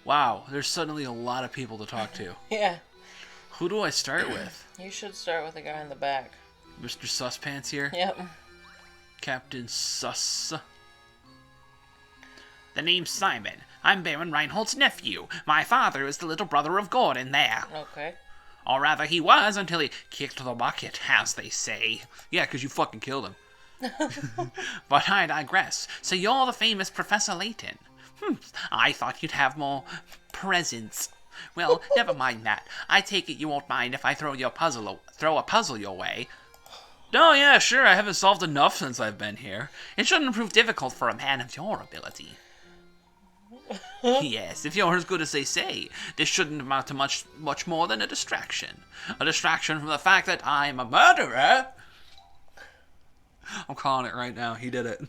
Wow, there's suddenly a lot of people to talk to. Yeah. Who do I start with? You should start with the guy in the back. Mr. Suspants here? Yep. Captain Sus. The name's Simon. I'm Baron Reinhold's nephew. My father is the little brother of Gordon there. Okay. Or rather, he was until he kicked the bucket, as they say. Yeah, because you fucking killed him. But I digress. So you're the famous Professor Layton. I thought you'd have more presence. Well, never mind that. I take it you won't mind if I throw a puzzle your way. Oh yeah, sure, I haven't solved enough since I've been here. It shouldn't prove difficult for a man of your ability. Yes, if you're as good as they say, this shouldn't amount to much more than a distraction. A distraction from the fact that I'm a murderer. I'm calling it right now, he did it.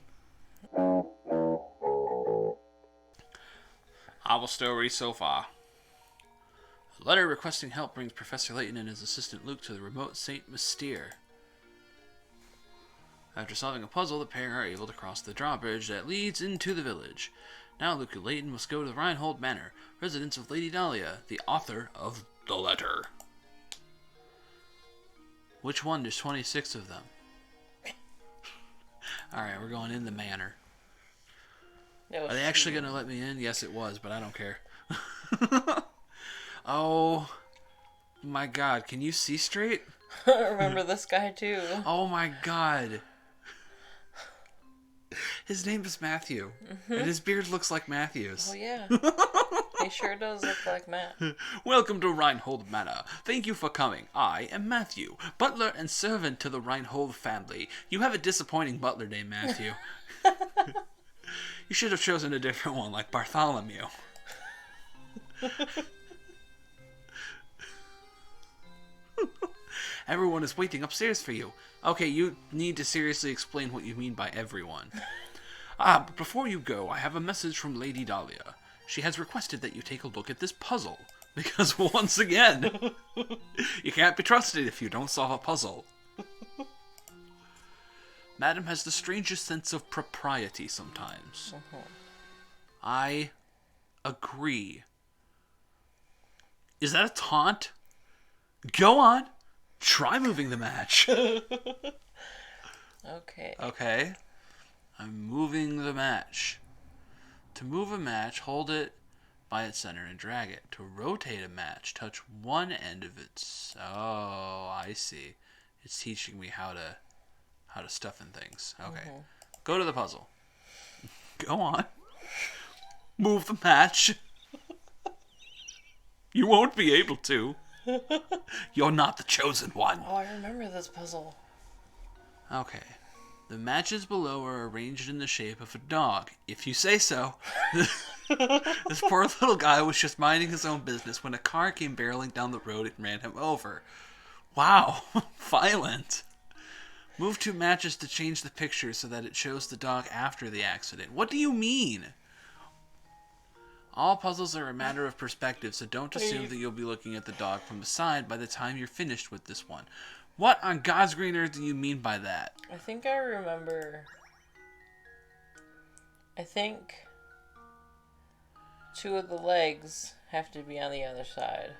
Our story so far. A letter requesting help brings Professor Layton and his assistant Luke to the remote St. Mystere. After solving a puzzle, the pair are able to cross the drawbridge that leads into the village. Now Luke and Layton must go to the Reinhold Manor, residence of Lady Dahlia, the author of the letter. Which one? There's 26 of them. Alright, we're going in the manor. Are they actually going to let me in? Yes, it was, but I don't care. Oh my god, can you see straight? Remember this guy too. Oh my god. His name is Matthew. Mm-hmm. And his beard looks like Matthew's. Oh yeah. He sure does look like Matt. Welcome to Reinhold Manor. Thank you for coming. I am Matthew, butler and servant to the Reinhold family. You have a disappointing butler named Matthew. You should have chosen a different one, like Bartholomew. Everyone is waiting upstairs for you. Okay, you need to seriously explain what you mean by everyone. But before you go, I have a message from Lady Dahlia. She has requested that you take a look at this puzzle. Because once again, you can't be trusted if you don't solve a puzzle. Madam has the strangest sense of propriety sometimes. I agree. Is that a taunt? Go on. Try moving the match. Okay. Okay. I'm moving the match. To move a match, hold it by its center and drag it. To rotate a match, touch one end of its... Oh, I see. It's teaching me how to stuff in things. Okay. Go to the puzzle. Go on. Move the match. You won't be able to. You're not the chosen one. Oh, I remember this puzzle. Okay. The matches below are arranged in the shape of a dog, if you say so. This poor little guy was just minding his own business when a car came barreling down the road and ran him over. Wow. Violent. Move two matches to change the picture so that it shows the dog after the accident. What do you mean? All puzzles are a matter of perspective, so don't assume that you'll be looking at the dog from the side by the time you're finished with this one. What on God's green earth do you mean by that? I think I remember... I think... two of the legs have to be on the other side.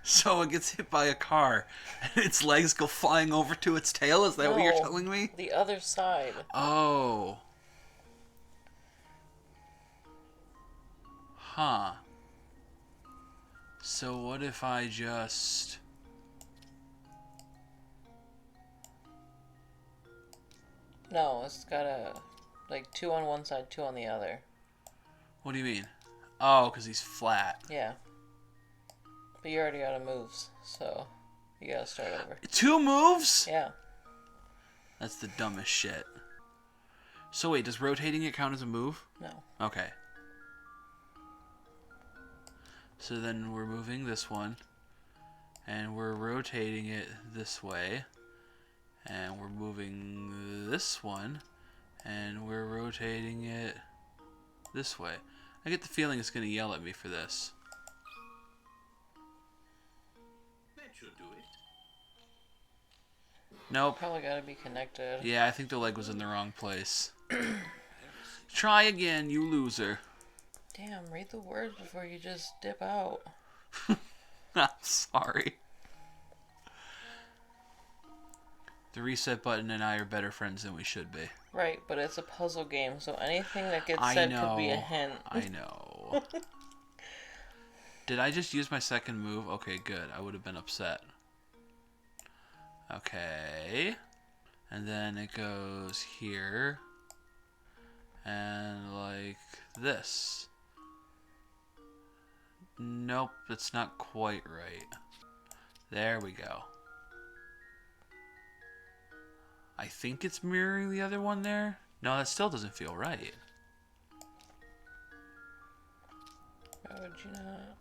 So it gets hit by a car, and its legs go flying over to its tail? Is that what you're telling me? The other side. Oh. Huh. So what if I just... No, it's gotta... like, two on one side, two on the other. What do you mean? Oh, because he's flat. Yeah. But you already out of moves, so you gotta start over. 2 moves? Yeah. That's the dumbest shit. So wait, does rotating it count as a move? No. Okay. So then we're moving this one, and we're rotating it this way, and we're moving this one, and we're rotating it this way. I get the feeling it's going to yell at me for this. That should do it. Nope. Probably gotta be connected. Yeah, I think the leg was in the wrong place. Try again, you loser. Damn, read the words before you just dip out. I'm sorry. The reset button and I are better friends than we should be. Right, but it's a puzzle game, so anything that gets I said know. could be a hint. I know. Did I just use my second move? Okay, good. I would have been upset. Okay. And then it goes here. And like this. Nope, that's not quite right. There we go. I think it's mirroring the other one there. No, that still doesn't feel right. Why would you not?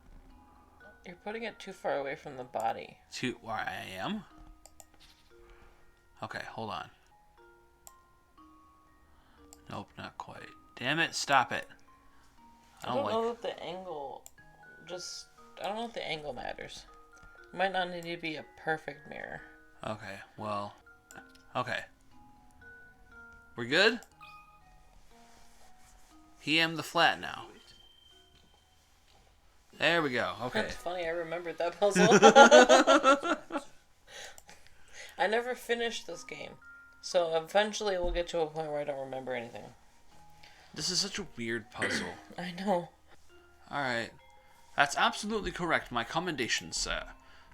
You're putting it too far away from the body. Where I am? Okay, hold on. Nope, not quite. Damn it, stop it. I don't know if the angle I don't know if the angle matters. It might not need to be a perfect mirror. Okay, well. Okay. We're good? He am the flat now. There we go. Okay. That's funny, I remembered that puzzle. I never finished this game. So eventually we'll get to a point where I don't remember anything. This is such a weird puzzle. I know. Alright. That's absolutely correct. My commendations, sir.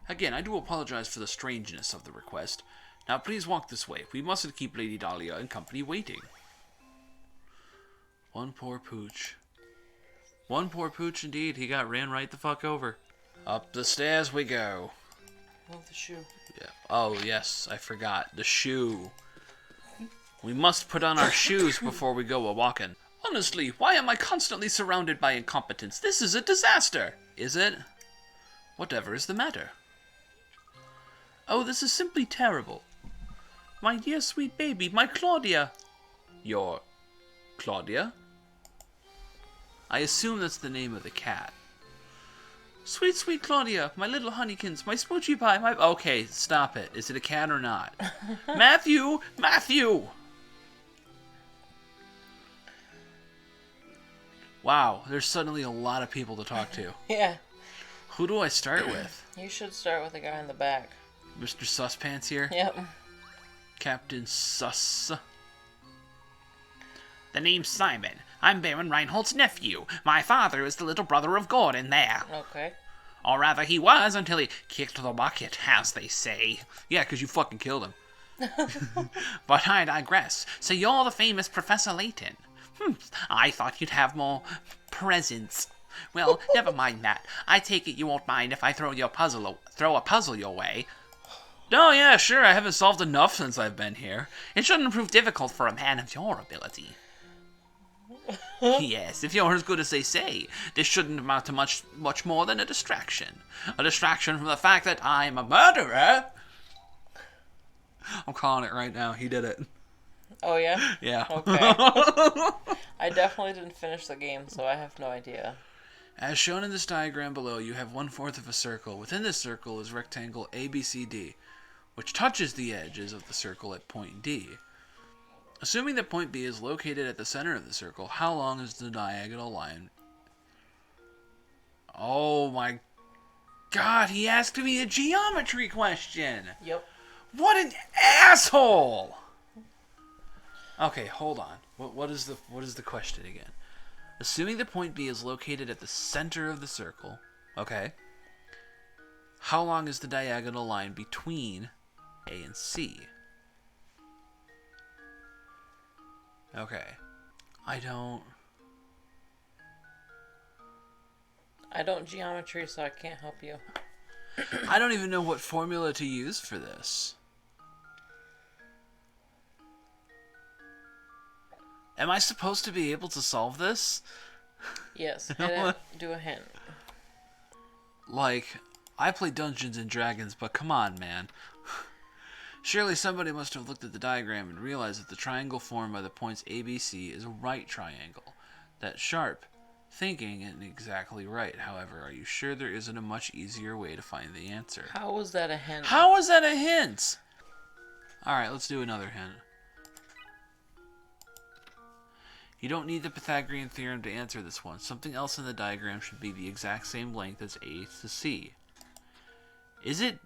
Again, I do apologize for the strangeness of the request. Now please walk this way. We mustn't keep Lady Dahlia and company waiting. One poor pooch. One poor pooch indeed. He got ran right the fuck over. Up the stairs we go. Move the shoe. Yeah. Oh, yes. I forgot. The shoe. We must put on our shoes before we go a-walking. Honestly, why am I constantly surrounded by incompetence? This is a disaster. Is it? Whatever is the matter? Oh, this is simply terrible. My dear sweet baby, my Claudia. Your Claudia? I assume that's the name of the cat. Sweet, sweet Claudia, my little honeykins, my smoochy pie, my... Okay, stop it. Is it a cat or not? Matthew! Matthew! Wow, there's suddenly a lot of people to talk to. Yeah. Who do I start with? You should start with the guy in the back. Mr. Suspants here? Yep. Captain Sus. The name's Simon. I'm Baron Reinhold's nephew. My father is the little brother of Gordon there. Okay. Or rather, he was until he kicked the bucket, as they say. Yeah, because you fucking killed him. But I digress. So you're the famous Professor Layton. I thought you'd have more presence. Well, never mind that. I take it you won't mind if I throw a puzzle your way. Oh, yeah, sure. I haven't solved enough since I've been here. It shouldn't prove difficult for a man of your ability. Yes, if you're as good as they say, this shouldn't amount to much more than a distraction. A distraction from the fact that I'm a murderer. I'm calling it right now. He did it. Oh, yeah? Yeah. Okay. I definitely didn't finish the game, so I have no idea. As shown in this diagram below, you have 1/4 of a circle. Within this circle is rectangle ABCD, which touches the edges of the circle at point D. Assuming that point B is located at the center of the circle, how long is the diagonal line? Oh my god, he asked me a geometry question! Yep. What an asshole! Okay, hold on. What is the question again? Assuming the point B is located at the center of the circle, okay, how long is the diagonal line between A and C? Okay. I don't geometry, so I can't help you. I don't even know what formula to use for this. Am I supposed to be able to solve this? Yes, do a hint. Like, I play Dungeons and Dragons, but come on, man. Surely somebody must have looked at the diagram and realized that the triangle formed by the points ABC is a right triangle. That's sharp. Thinking isn't exactly right. However, are you sure there isn't a much easier way to find the answer? How was that a hint? How was that a hint? Alright, let's do another hint. You don't need the Pythagorean theorem to answer this one. Something else in the diagram should be the exact same length as A to C. Is it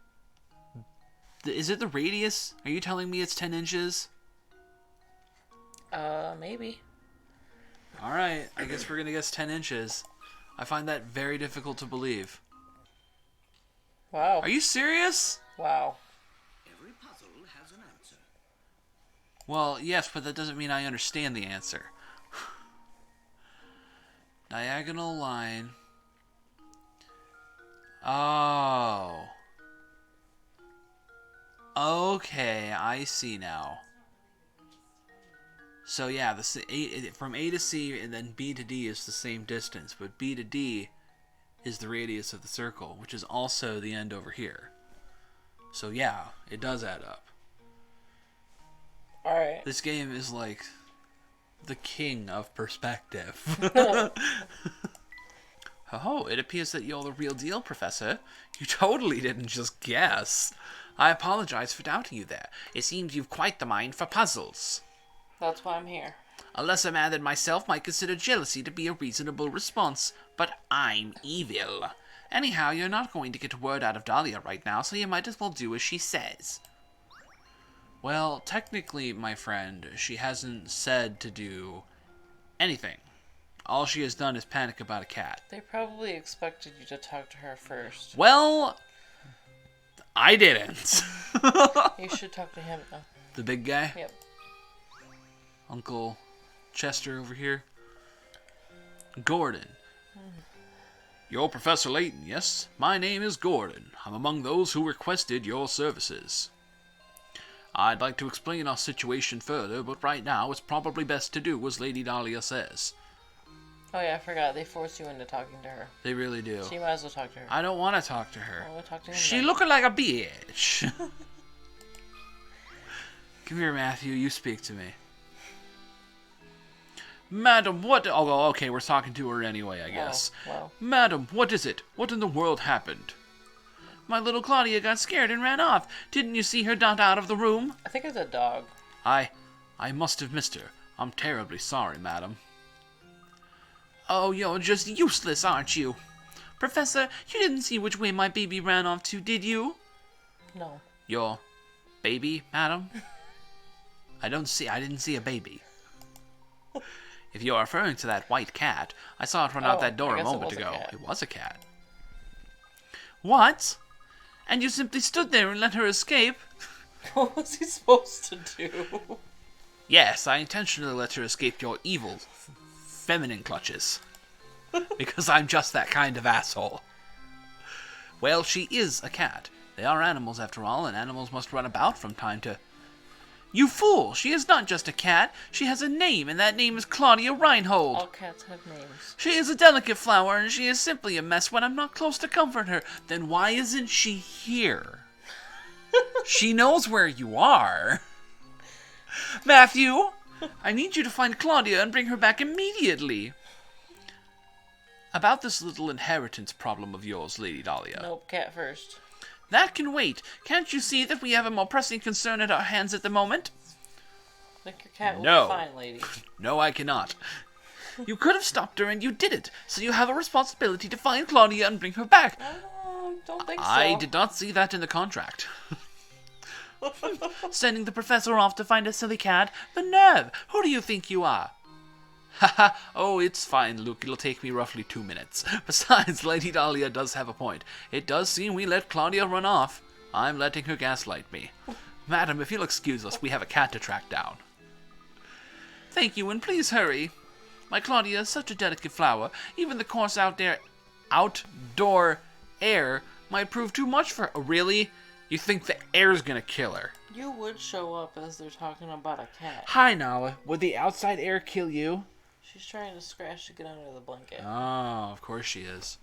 the radius? Are you telling me it's 10 inches? Maybe. Alright, I guess we're gonna guess 10 inches. I find that very difficult to believe. Wow. Are you serious? Wow. Every puzzle has an answer. Well, yes, but that doesn't mean I understand the answer. Diagonal line. Oh. Okay, I see now. So yeah, from A to C and then B to D is the same distance, but B to D is the radius of the circle, which is also the end over here. So yeah, it does add up. Alright. This game is like the king of perspective. Oh, it appears that you're the real deal, Professor. You totally didn't just guess. I apologize for doubting you there. It seems you've quite the mind for puzzles. That's why I'm here. A lesser man than myself might consider jealousy to be a reasonable response, but I'm evil. Anyhow, you're not going to get word out of Dahlia right now, so you might as well do as she says. Well, technically, my friend, she hasn't said to do anything. All she has done is panic about a cat. They probably expected you to talk to her first. Well, I didn't. You should talk to him, though. The big guy? Yep. Uncle Chester over here. Gordon. You're Professor Layton, yes? My name is Gordon. I'm among those who requested your services. I'd like to explain our situation further, but right now it's probably best to do as Lady Dahlia says. Oh yeah, I forgot. They force you into talking to her. They really do. So you might as well talk to her. I don't want to talk to her. Oh, we'll talk to him She then. looking like a bitch. Come here, Matthew. You speak to me. Madam, what... Oh, okay, we're talking to her anyway, I guess. Oh, well. Madam, what is it? What in the world happened? My little Claudia got scared and ran off. Didn't you see her dart out of the room? I think it's a dog. I must have missed her. I'm terribly sorry, madam. Oh, you're just useless, aren't you? Professor, you didn't see which way my baby ran off to, did you? No. Your baby, madam? I didn't see a baby. If you're referring to that white cat, I saw it run out that door a moment ago. It was a cat. What? And you simply stood there and let her escape? What was he supposed to do? Yes, I intentionally let her escape your evil, feminine clutches. Because I'm just that kind of asshole. Well, she is a cat. They are animals after all, and animals must run about from time to... You fool! She is not just a cat. She has a name, and that name is Claudia Reinhold. All cats have names. She is a delicate flower, and she is simply a mess when I'm not close to comfort her. Then why isn't she here? She knows where you are. Matthew, I need you to find Claudia and bring her back immediately. About this little inheritance problem of yours, Lady Dahlia. Nope, cat first. That can wait. Can't you see that we have a more pressing concern at our hands at the moment? I think your cat will No. be fine, lady. No, I cannot. You could have stopped her and you didn't, so you have a responsibility to find Claudia and bring her back. Don't think so. I did not see that in the contract. Sending the professor off to find a silly cat? The nerve! Who do you think you are? Haha, oh, it's fine, Luke. It'll take me roughly 2 minutes. Besides, Lady Dahlia does have a point. It does seem we let Claudia run off. I'm letting her gaslight me. Madam, if you'll excuse us, we have a cat to track down. Thank you, and please hurry. My Claudia is such a delicate flower. Even the coarse outdoor air might prove too much for her. Really? You think the air's gonna kill her? You would show up as they're talking about a cat. Hi, Nala. Would the outside air kill you? She's trying to scratch to get under the blanket. Oh, of course she is.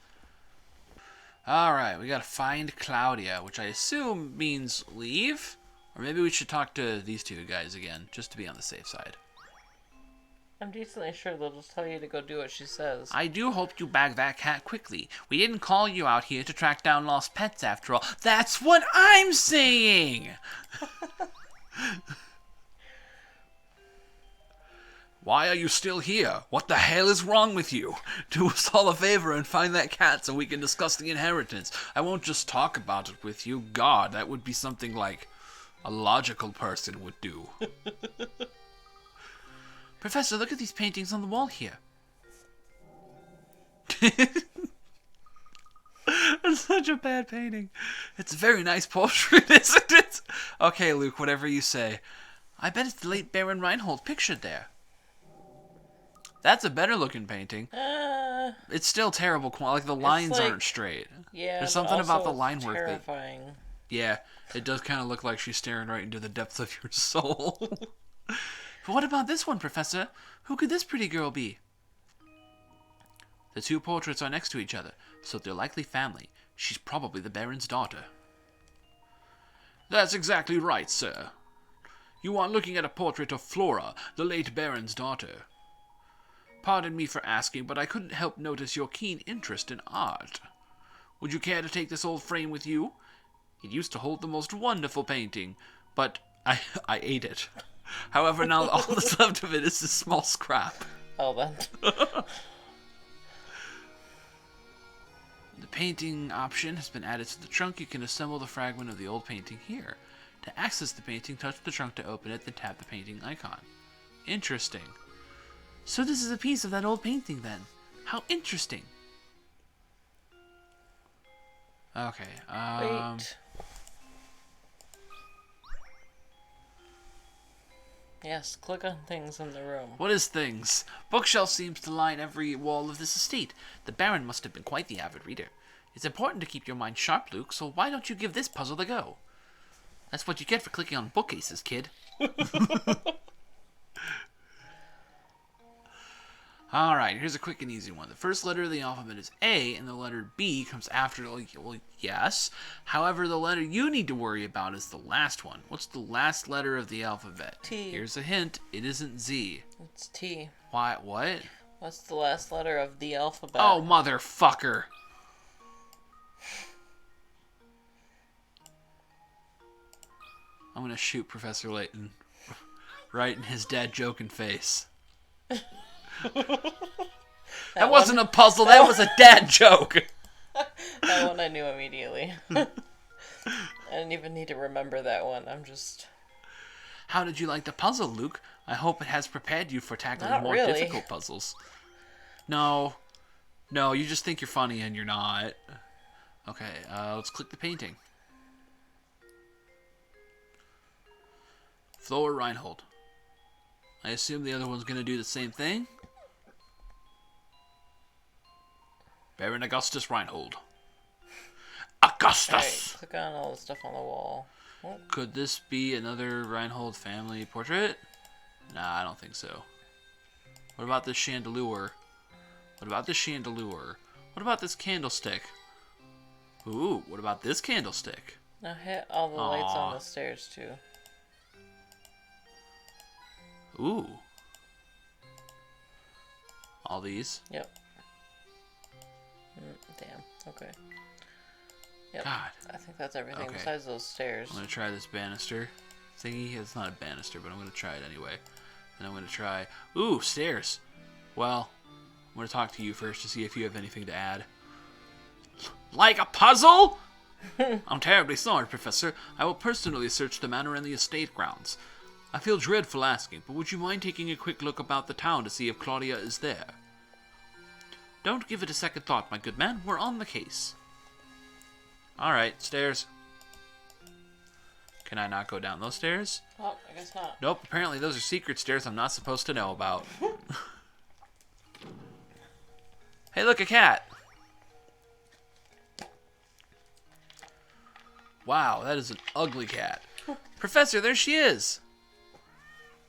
Alright, we gotta find Claudia, which I assume means leave? Or maybe we should talk to these two guys again, just to be on the safe side. I'm decently sure they'll just tell you to go do what she says. I do hope you bag that cat quickly. We didn't call you out here to track down lost pets after all. That's what I'm saying! Why are you still here? What the hell is wrong with you? Do us all a favor and find that cat so we can discuss the inheritance. I won't just talk about it with you. God, that would be something like a logical person would do. Professor, look at these paintings on the wall here. It's such a bad painting. It's a very nice portrait, isn't it? Okay, Luke, whatever you say. I bet it's the late Baron Reinhold pictured there. That's a better looking painting. It's still terrible quality. Like, the lines aren't straight. Yeah, there's something about the line work that... terrifying. Yeah, it does kind of look like she's staring right into the depths of your soul. But what about this one, Professor? Who could this pretty girl be? The two portraits are next to each other, so they're likely family. She's probably the Baron's daughter. That's exactly right, sir. You are looking at a portrait of Flora, the late Baron's daughter. Pardon me for asking, but I couldn't help notice your keen interest in art. Would you care to take this old frame with you? It used to hold the most wonderful painting, but I ate it. However, now all that's left of it is this small scrap. Oh, then. The painting option has been added to the trunk. You can assemble the fragment of the old painting here. To access the painting, touch the trunk to open it, then tap the painting icon. Interesting. So this is a piece of that old painting, then. How interesting. Okay, Wait. Yes, click on things in the room. What is things? Bookshelf seems to line every wall of this estate. The Baron must have been quite the avid reader. It's important to keep your mind sharp, Luke, so why don't you give this puzzle a go? That's what you get for clicking on bookcases, kid. Alright, here's a quick and easy one. The first letter of the alphabet is A, and the letter B comes after it. Well, yes. However, the letter you need to worry about is the last one. What's the last letter of the alphabet? T. Here's a hint. It isn't Z. It's T. Why? What? What's the last letter of the alphabet? Oh, motherfucker. I'm gonna shoot Professor Layton right in his dad joking face. That wasn't a puzzle, that was a dad joke. That one I knew immediately. I didn't even need to remember that one. I'm just... How did you like the puzzle, Luke? I hope it has prepared you for tackling Not more really. difficult puzzles. No, you just think you're funny and you're not. Okay, let's click the painting. Flora Reinhold. I assume the other one's going to do the same thing. Baron Augustus Reinhold. Augustus! Alright, click on all the stuff on the wall. Oh. Could this be another Reinhold family portrait? Nah, I don't think so. What about this chandelier? What about this chandelier? What about this candlestick? Ooh, what about this candlestick? Now hit all the lights on the stairs, too. Ooh. All these? Yep. Damn. Okay. Yep. God. I think that's everything Okay. besides those stairs. I'm going to try this banister thingy. It's not a banister, but I'm going to try it anyway. And I'm going to try... Ooh, stairs. Well, I'm going to talk to you first to see if you have anything to add. Like a puzzle? I'm terribly sorry, Professor. I will personally search the manor and the estate grounds. I feel dreadful asking, but would you mind taking a quick look about the town to see if Claudia is there? Don't give it a second thought, my good man. We're on the case. Alright, stairs. Can I not go down those stairs? Oh, I guess not. Nope, apparently those are secret stairs I'm not supposed to know about. Hey, look, a cat! Wow, that is an ugly cat. Professor, there she is!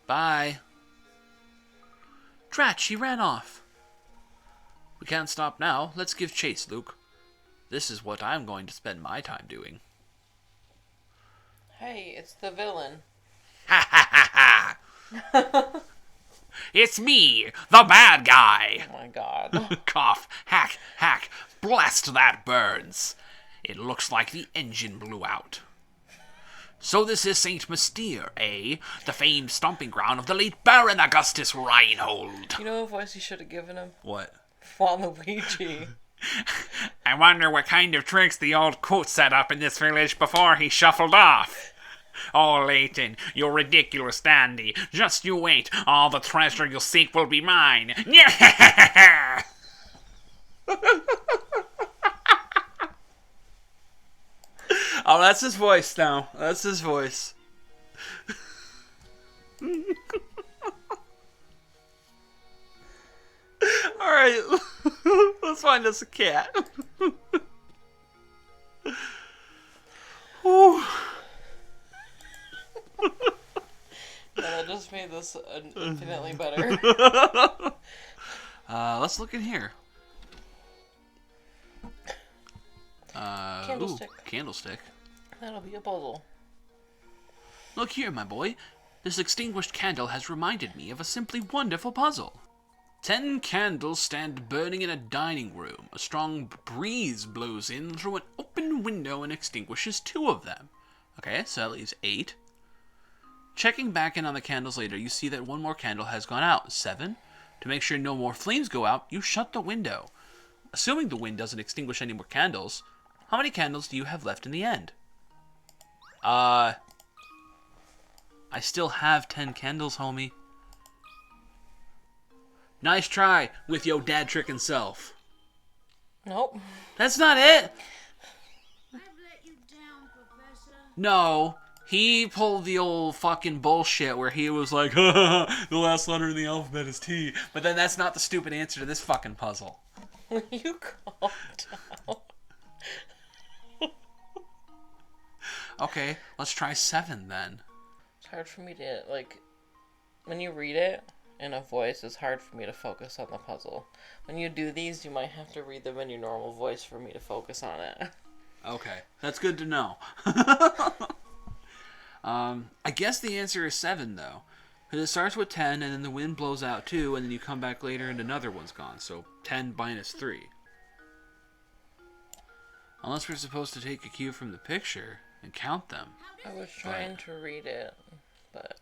Bye. Drat, she ran off. We can't stop now. Let's give chase, Luke. This is what I'm going to spend my time doing. Hey, it's the villain. Ha ha ha ha! It's me, the bad guy! Oh my god. Cough, hack, hack, blast that burns. It looks like the engine blew out. So this is Saint Mystere, eh? The famed stomping ground of the late Baron Augustus Reinhold. You know what voice you should have given him? What? Waluigi. I wonder what kind of tricks the old coot set up in this village before he shuffled off. Oh, Layton, you ridiculous dandy. Just you wait. All the treasure you'll seek will be mine. Yeah! Oh, that's his voice now. That's his voice. Alright, let's find us a cat. No, that just made this infinitely better. Let's look in here. Candlestick. Ooh, candlestick. That'll be a puzzle. Look here, my boy. This extinguished candle has reminded me of a simply wonderful puzzle. 10 candles stand burning in a dining room. A strong breeze blows in through an open window and extinguishes 2 of them. Okay, so that leaves 8. Checking back in on the candles later, you see that 1 more candle has gone out. 7. To make sure no more flames go out, you shut the window. Assuming the wind doesn't extinguish any more candles, how many candles do you have left in the end? I still have 10 candles, homie. Nice try with your dad tricking self. Nope. That's not it. I've let you down, Professor. No, he pulled the old fucking bullshit where he was like, the last letter in the alphabet is T. But then that's not the stupid answer to this fucking puzzle. You calm down. Okay, let's try 7 then. It's hard for me to, like, when you read it in a voice, it's hard for me to focus on the puzzle. When you do these, you might have to read them in your normal voice for me to focus on it. Okay, that's good to know. I guess the answer is 7 though. Because it starts with 10 and then the wind blows out 2 and then you come back later and another one's gone. So 10 minus 3. Unless we're supposed to take a cue from the picture and count them. I was trying to read it, but...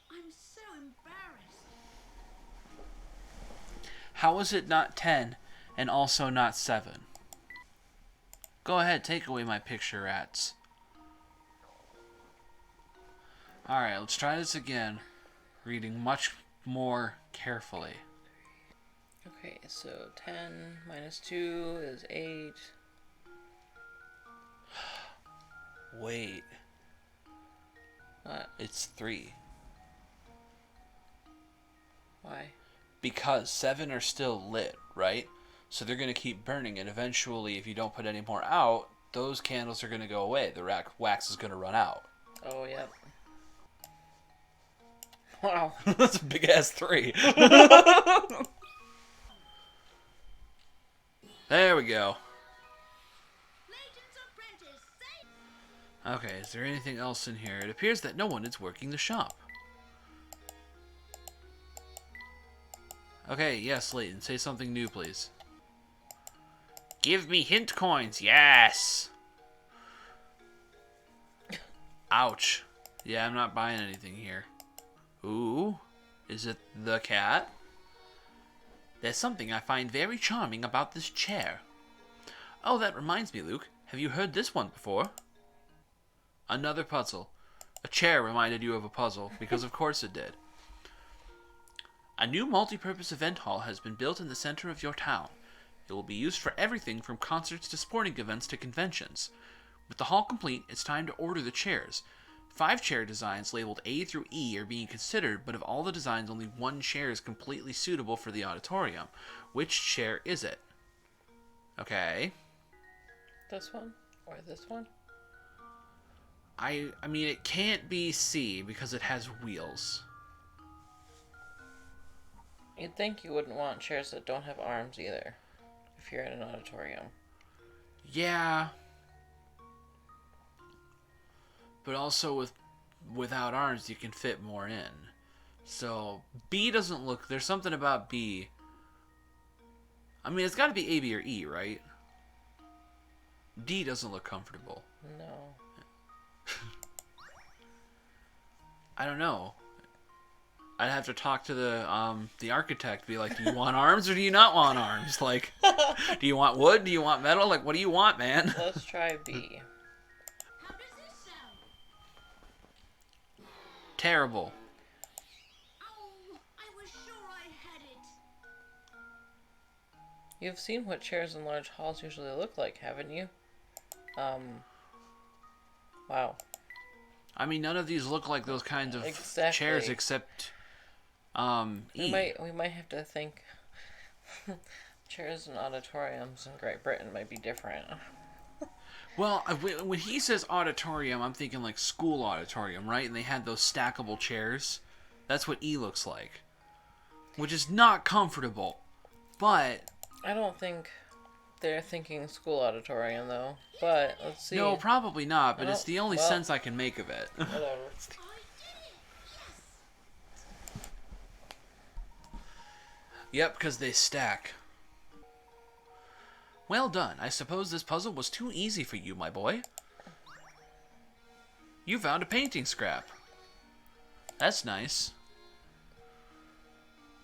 I'm so embarrassed. How is it not 10 and also not 7? Go ahead, take away my picture, rats. Alright, let's try this again. Reading much more carefully. Okay, so 10 minus 2 is 8. Wait, What? it's 3. Why? Because 7 are still lit, right? So they're going to keep burning, and eventually, if you don't put any more out, those candles are going to go away. The wax is going to run out. Oh, yep. Wow. That's a big-ass 3. There we go. Layton's apprentice, say... Okay, is there anything else in here? It appears that no one is working the shop. Okay, yes, Layton, say something new, please. Give me hint coins, yes! Ouch. Yeah, I'm not buying anything here. Ooh, is it the cat? There's something I find very charming about this chair. Oh, that reminds me, Luke. Have you heard this one before? Another puzzle. A chair reminded you of a puzzle, because of course it did. A new multi-purpose event hall has been built in the center of your town. It will be used for everything from concerts to sporting events to conventions. With the hall complete, it's time to order the chairs. 5 chair designs labeled A through E are being considered, but of all the designs, only 1 chair is completely suitable for the auditorium. Which chair is it? Okay. This one? Or this one? I mean, it can't be C because it has wheels. You'd think you wouldn't want chairs that don't have arms either, if you're in an auditorium. Yeah. But also without arms, you can fit more in. So, B doesn't look... There's something about B. I mean, it's got to be A, B, or E, right? D doesn't look comfortable. No. I don't know. I'd have to talk to the architect. Be like, do you want arms or do you not want arms? Like, do you want wood? Do you want metal? Like, what do you want, man? Let's try B. How does this sound? Terrible. Oh, I was sure I had it. You've seen what chairs in large halls usually look like, haven't you? Wow. I mean, none of these look like those kinds of Exactly. chairs except, We E. might have to think chairs in auditoriums in Great Britain might be different. Well, when he says auditorium, I'm thinking like school auditorium, right? And they had those stackable chairs. That's what E looks like. Which is not comfortable. But... I don't think they're thinking school auditorium, though. But, let's see. No, probably not, but No, it's the only well- sense I can make of it. Whatever. I did it. Yes. Yep, because they stack. Well done. I suppose this puzzle was too easy for you, my boy. You found a painting scrap. That's nice.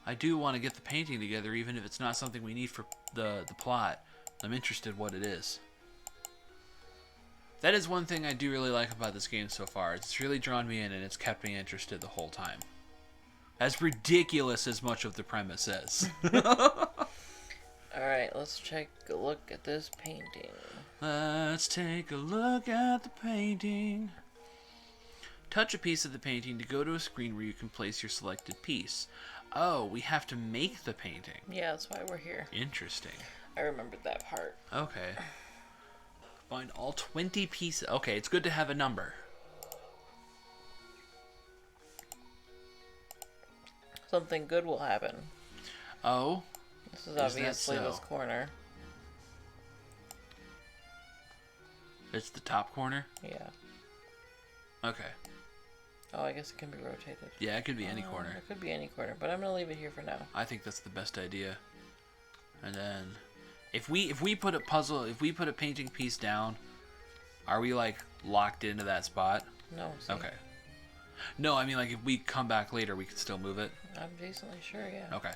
I do want to get the painting together, even if it's not something we need for the plot. I'm interested what it is. That is one thing I do really like about this game so far. It's really drawn me in and it's kept me interested the whole time. As ridiculous as much of the premise is. Alright, let's take a look at this painting. Let's take a look at the painting. Touch a piece of the painting to go to a screen where you can place your selected piece. Oh, we have to make the painting. Yeah, that's why we're here. Interesting. I remembered that part. Okay. Find all 20 pieces. Okay, it's good to have a number. Something good will happen. Oh? This is that obviously so? this corner. It's the top corner? Yeah. Okay. Oh, I guess it can be rotated. Yeah, it could be any corner. It could be any corner, but I'm gonna leave it here for now. I think that's the best idea. And then if we put a painting piece down, are we like locked into that spot? No. See? Okay. No, I mean like if we come back later, we can still move it. I'm decently sure, yeah. Okay.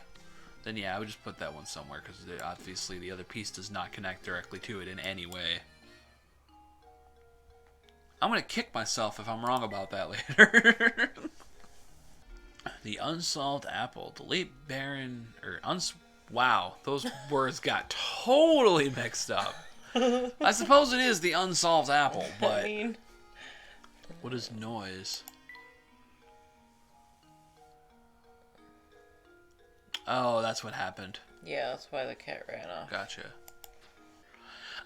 Then yeah, I would just put that one somewhere because obviously the other piece does not connect directly to it in any way. I'm gonna kick myself if I'm wrong about that later. The unsolved apple. The late Baron wow, those words got totally mixed up. I suppose it is the unsolved apple, but I mean, what is noise? Oh, that's what happened. yeah, that's why the cat ran off. Gotcha.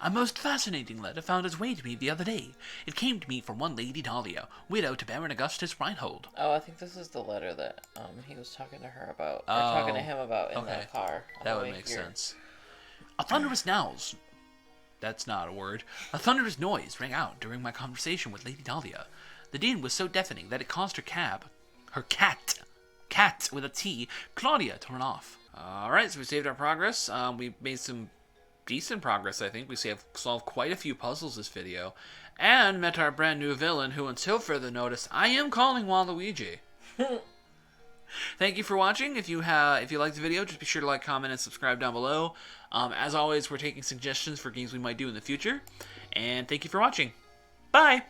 A most fascinating letter found its way to me the other day. It came to me from one Lady Dahlia, widow to Baron Augustus Reinhold. Oh, I think this is the letter that he was talking to her about, or Oh, talking to him about in okay. the car. on That the would way make here. sense. A thunderous noise. That's not a word. A thunderous noise rang out during my conversation with Lady Dahlia. The din was so deafening that it caused her cat with a T, Claudia, to run off. Alright, so we saved our progress. We made some decent progress, I think. We have solved quite a few puzzles this video. And met our brand new villain, who until further notice, I am calling Waluigi. Thank you for watching. If you liked the video, just be sure to like, comment, and subscribe down below. As always, we're taking suggestions for games we might do in the future. And thank you for watching. Bye!